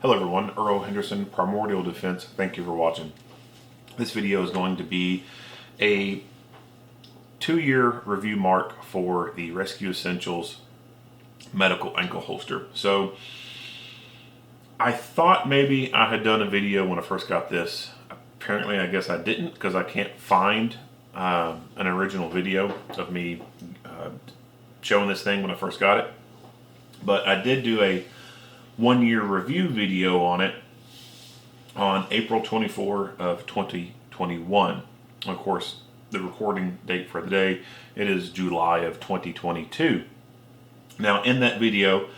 Hello everyone, Earl Henderson, Primordial Defense. Thank you for watching. This video is going to be a 2-year review mark for the Rescue Essentials medical ankle holster. So I thought maybe I had done a video when I first got this. Apparently I guess I didn't, because I can't find an original video of me showing this thing when I first got it. But I did do a 1-year review video on it on April 24 of 2021. Of course, the recording date for the day, it is July of 2022. Now in that video,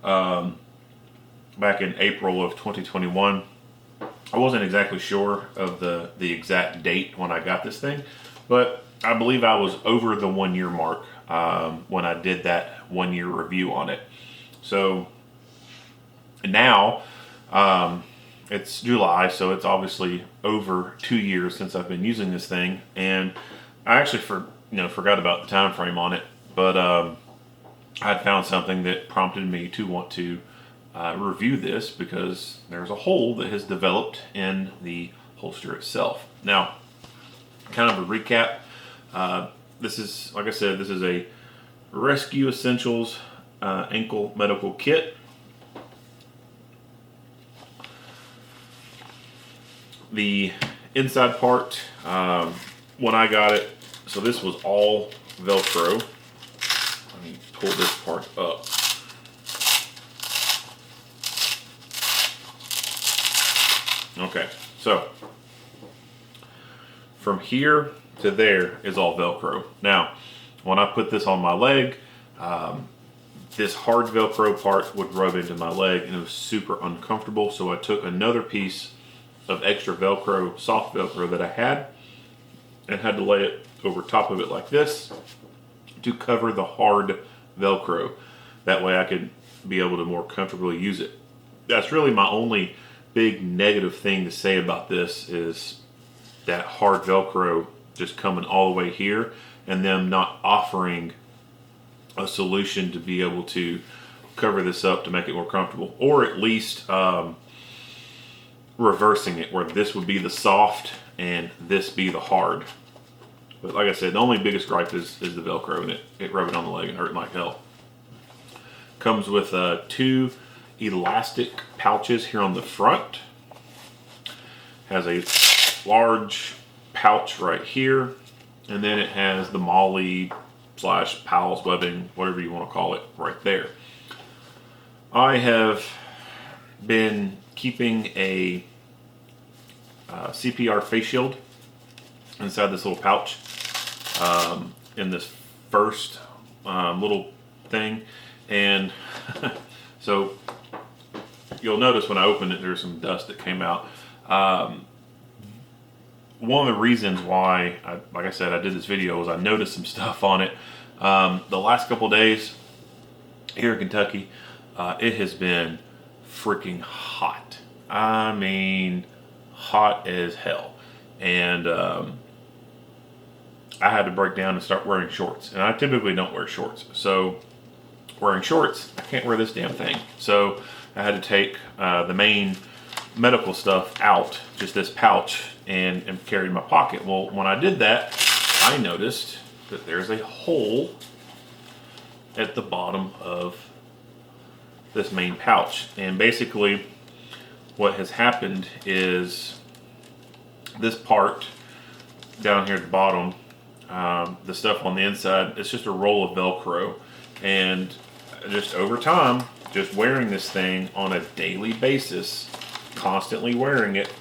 back in April of 2021, I wasn't exactly sure of the exact date when I got this thing, but I believe I was over the 1-year mark when I did that 1-year review on it. So now it's July, so it's obviously over 2 years since I've been using this thing, and I actually forgot about the time frame on it, but I had found something that prompted me to want to review this because there's a hole that has developed in the holster itself. Now, kind of a recap. This is, like I said, this is a Rescue Essentials ankle medical kit. The inside part, when I got it, so this was all Velcro. Let me pull this part up. Okay, so from here to there is all Velcro. Now, when I put this on my leg, this hard Velcro part would rub into my leg and it was super uncomfortable. So I took another piece of extra Velcro, soft Velcro that I had, and had to lay it over top of it like this to cover the hard Velcro. That way I could be able to more comfortably use it. That's really my only big negative thing to say about this, is that hard Velcro just coming all the way here and them not offering a solution to be able to cover this up to make it more comfortable, or at least reversing it, where this would be the soft and this be the hard. But like I said, the only biggest gripe is the Velcro, and it rubbed it on the leg and hurt like hell. Comes with 2 elastic pouches here on the front. Has a large pouch right here, and then it has the Molly / Powell's webbing, whatever you want to call it, right there. I have been keeping a Cpr Face Shield inside this little pouch in this first little thing, and so you'll notice when I opened it there's some dust that came out. One of the reasons why, like I said, I did this video was I noticed some stuff on it. The last couple days here in Kentucky, it has been freaking hot. I mean, hot as hell. And I had to break down and start wearing shorts. And I typically don't wear shorts. So wearing shorts, I can't wear this damn thing. So I had to take the main medical stuff out, just this pouch, and carry in my pocket. Well, when I did that, I noticed that there's a hole at the bottom of this main pouch. And basically what has happened is this part down here at the bottom, the stuff on the inside, it's just a roll of Velcro. And just over time, just wearing this thing on a daily basis, constantly wearing it,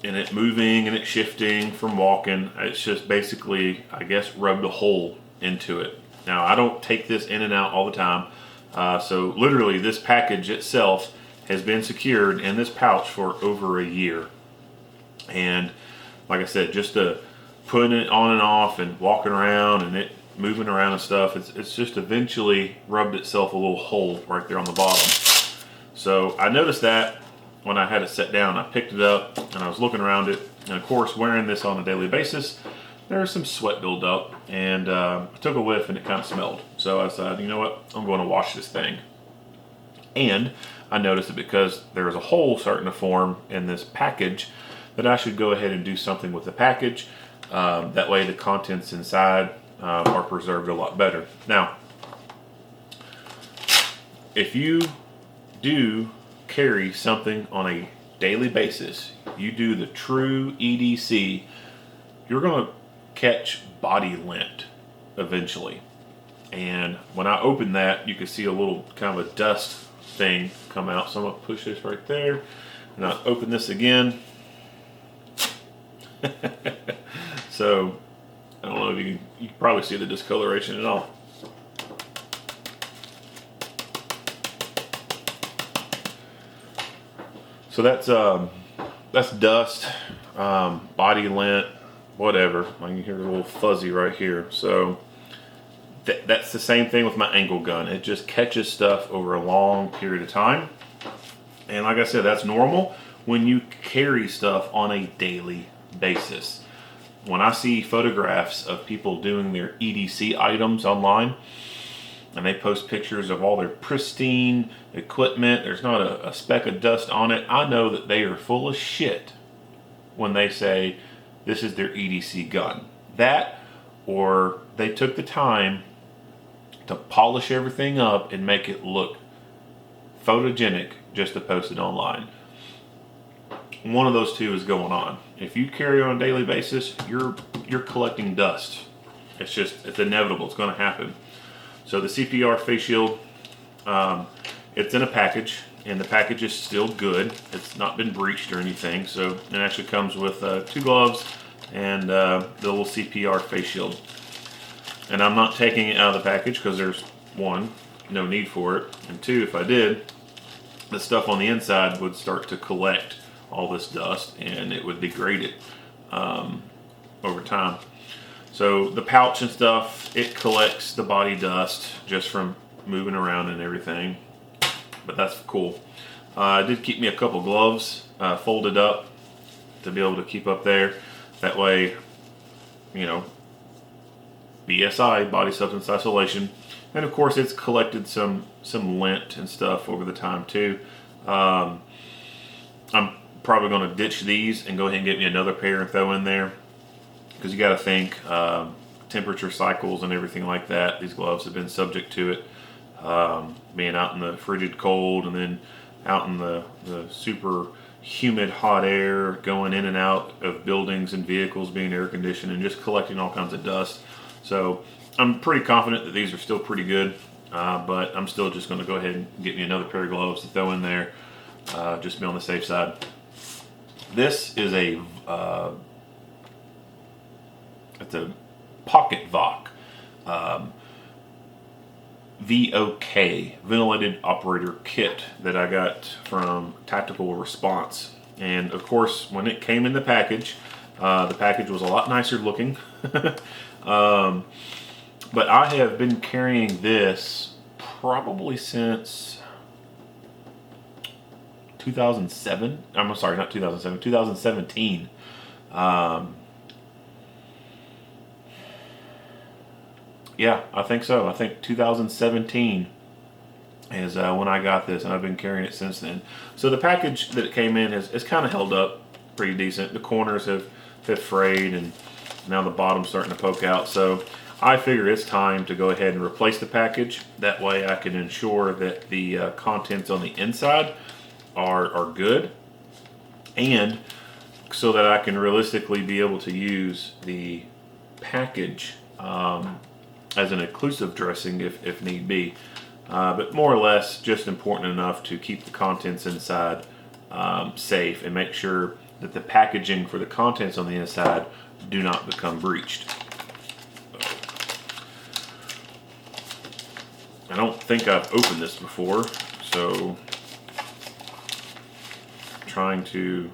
and it moving and it shifting from walking, it's just basically, I guess, rubbed a hole into it. Now, I don't take this in and out all the time, so literally this package itself has been secured in this pouch for over a year. And like I said, just putting it on and off and walking around and it moving around and stuff, it's just eventually rubbed itself a little hole right there on the bottom. So I noticed that when I had it set down. I picked it up and I was looking around it, and of course, wearing this on a daily basis, there's some sweat buildup, and I took a whiff and it kind of smelled. So I decided, you know what, I'm going to wash this thing. And I noticed that because there was a hole starting to form in this package, that I should go ahead and do something with the package. That way the contents inside are preserved a lot better. Now, if you do carry something on a daily basis, you do the true EDC, you're going to catch body lint eventually. And when I open that, you can see a little kind of a dust thing come out. So I'm going to push this right there, and I'll open this again. So I don't know if you can probably see the discoloration at all. So that's dust, body lint, whatever. I can hear a little fuzzy right here. So that's the same thing with my angle gun. It just catches stuff over a long period of time. And like I said, that's normal when you carry stuff on a daily basis. When I see photographs of people doing their EDC items online, and they post pictures of all their pristine equipment, there's not a speck of dust on it, I know that they are full of shit when they say this is their EDC gun. That, or they took the time to polish everything up and make it look photogenic just to post it online. One of those two is going on. If you carry on a daily basis, you're collecting dust. It's inevitable. It's going to happen. So the Cpr Face Shield, it's in a package, and the package is still good. It's not been breached or anything. So it actually comes with 2 gloves and the little Cpr Face Shield. And I'm not taking it out of the package because there's, 1, no need for it, and 2, if I did, the stuff on the inside would start to collect all this dust and it would degrade it over time. So the pouch and stuff, it collects the body dust just from moving around and everything, but that's cool. It did keep me a couple gloves folded up to be able to keep up there. That way, you know, BSI, body substance isolation, and of course it's collected some lint and stuff over the time too. I'm probably going to ditch these and go ahead and get me another pair and throw in there, because you got to think temperature cycles and everything like that. These gloves have been subject to it, being out in the frigid cold and then out in the super humid hot air, going in and out of buildings and vehicles, being air conditioned and just collecting all kinds of dust. So I'm pretty confident that these are still pretty good, but I'm still just going to go ahead and get me another pair of gloves to throw in there, just to be on the safe side. This is it's a pocket VOC, VOK, ventilated operator kit, that I got from Tactical Response. And of course, when it came in the package was a lot nicer looking. But I have been carrying this probably since 2007. I'm sorry, not 2007, 2017. Yeah, I think so. I think 2017 is when I got this, and I've been carrying it since then. So the package that it came in is kind of held up pretty decent. The corners have frayed, and now the bottom's starting to poke out. So I figure it's time to go ahead and replace the package. That way I can ensure that the contents on the inside are good, and so that I can realistically be able to use the package as an inclusive dressing if need be. But more or less just important enough to keep the contents inside safe and make sure that the packaging for the contents on the inside do not become breached. I don't think I've opened this before, so trying to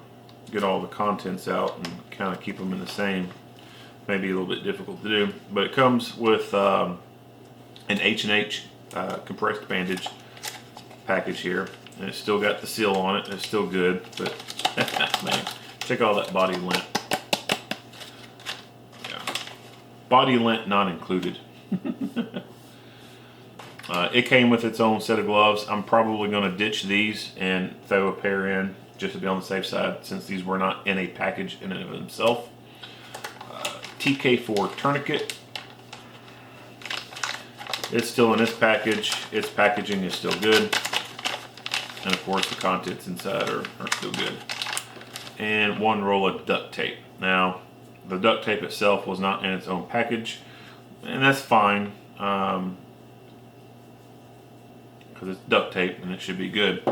get all the contents out and kind of keep them in the same may be a little bit difficult to do. But it comes with an H&H compressed bandage package here, and it's still got the seal on it. It's still good, but man, check all that body lint. Yeah, body lint not included. It came with its own set of gloves. I'm probably going to ditch these and throw a pair in just to be on the safe side, since these were not in a package in and of themselves. TK4 tourniquet. It's still in its package. Its packaging is still good. And of course the contents inside are still good. And one roll of duct tape. Now, the duct tape itself was not in its own package, and that's fine, because it's duct tape and it should be good.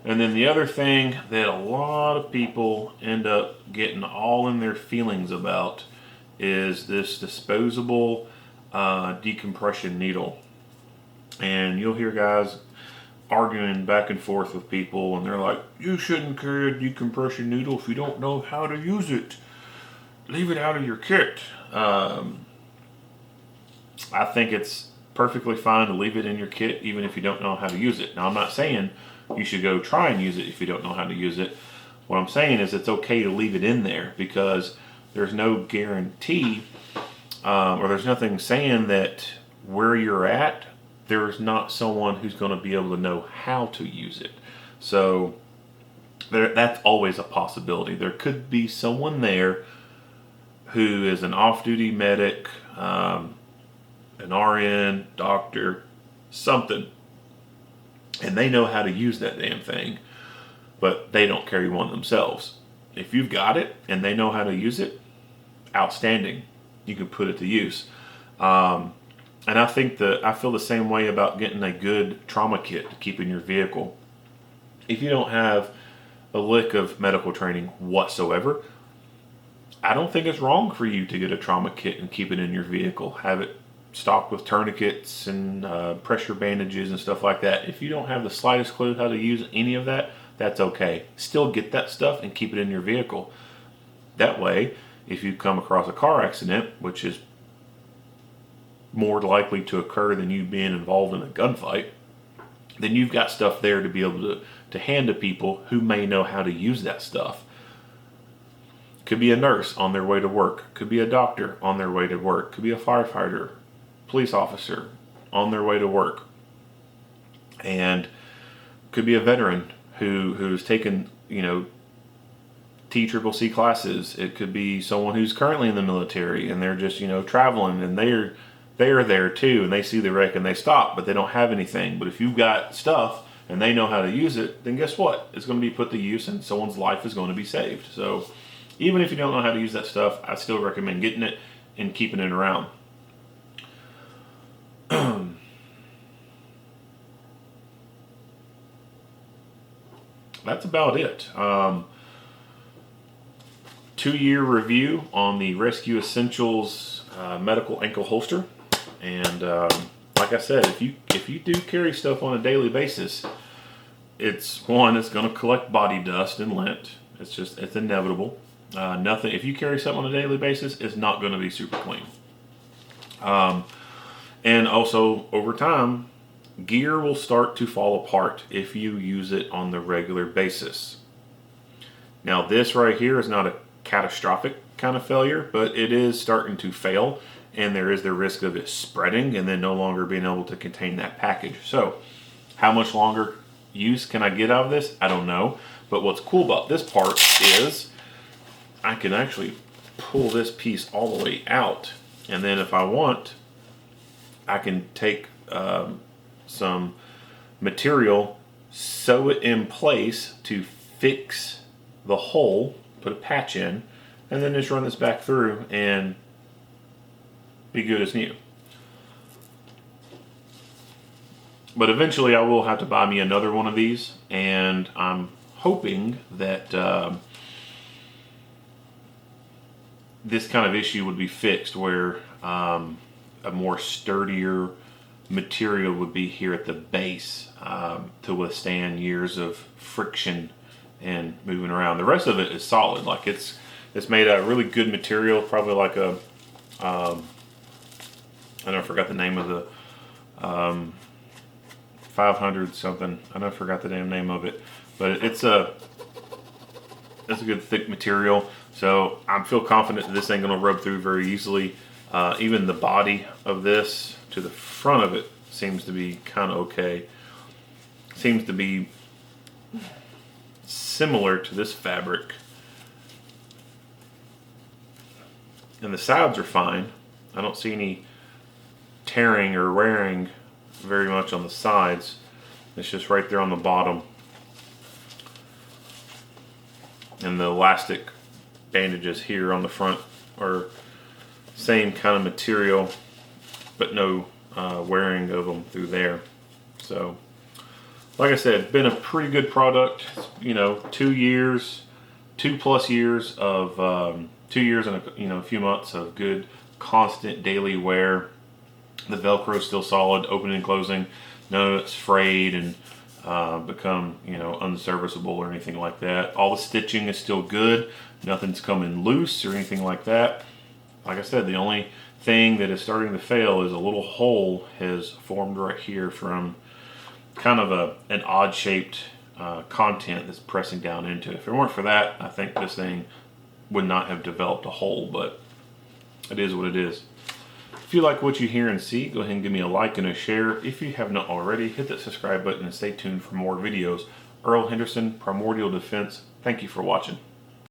And then the other thing that a lot of people end up getting all in their feelings about is this disposable decompression needle. And you'll hear guys arguing back and forth with people, and they're like, you shouldn't carry a decompression needle if you don't know how to use it. Leave it out of your kit. I think it's perfectly fine to leave it in your kit even if you don't know how to use it. Now, I'm not saying you should go try and use it if you don't know how to use it. What I'm saying is it's okay to leave it in there, because there's no guarantee, or there's nothing saying that where you're at, there's not someone who's going to be able to know how to use it. So that's always a possibility. There could be someone there who is an off-duty medic, an RN, doctor, something, and they know how to use that damn thing, but they don't carry one themselves. If you've got it and they know how to use it, outstanding. You can put it to use. And I feel the same way about getting a good trauma kit to keep in your vehicle. If you don't have a lick of medical training whatsoever, I don't think it's wrong for you to get a trauma kit and keep it in your vehicle. Have it stocked with tourniquets and pressure bandages and stuff like that. If you don't have the slightest clue how to use any of that, that's okay. Still get that stuff and keep it in your vehicle. That way, if you come across a car accident, which is more likely to occur than you being involved in a gunfight, then you've got stuff there to be able to hand to people who may know how to use that stuff. Could be a nurse on their way to work. Could be a doctor on their way to work. Could be a firefighter, police officer on their way to work. And could be a veteran who's taken, TCCC classes. It could be someone who's currently in the military and they're just, traveling, and they're there too, and they see the wreck and they stop, but they don't have anything. But if you've got stuff and they know how to use it, then guess what? It's going to be put to use and someone's life is going to be saved. So even if you don't know how to use that stuff, I still recommend getting it and keeping it around. That's about it. 2-year review on the Rescue Essentials medical ankle holster. And like I said, if you do carry stuff on a daily basis, it's going to collect body dust and lint. It's inevitable. Nothing. If you carry something on a daily basis, it's not going to be super clean. And also, over time, gear will start to fall apart if you use it on the regular basis. Now, this right here is not a catastrophic kind of failure, but it is starting to fail, and there is the risk of it spreading and then no longer being able to contain that package. So, how much longer use can I get out of this? I don't know. But what's cool about this part is I can actually pull this piece all the way out, and then if I want, I can take some material, sew it in place to fix the hole, put a patch in, and then just run this back through and be good as new. But eventually I will have to buy me another one of these, and I'm hoping that this kind of issue would be fixed, where a more sturdier material would be here at the base to withstand years of friction and moving around. The rest of it is solid. Like it's made a really good material, probably like a I forgot the name of the 500 something. I forgot the damn name of it, but it's a good thick material. So I feel confident that this ain't gonna rub through very easily. Even the body of this to the front of it seems to be kind of okay. Seems to be similar to this fabric. And the sides are fine. I don't see any tearing or wearing very much on the sides. It's just right there on the bottom. And the elastic bandages here on the front are same kind of material, but no wearing of them through there. So, like I said, been a pretty good product. You know, 2 years, 2+ years of 2 years and a few months of good, constant daily wear. The Velcro is still solid, opening and closing. None of it's frayed and become unserviceable or anything like that. All the stitching is still good. Nothing's coming loose or anything like that. Like I said, the only thing that is starting to fail is a little hole has formed right here from kind of an odd shaped content that's pressing down into it. If it weren't for that, I think this thing would not have developed a hole, but it is what it is. If you like what you hear and see, go ahead and give me a like and a share. If you have not already, hit that subscribe button and stay tuned for more videos. Earl Henderson, Primordial Defense, thank you for watching.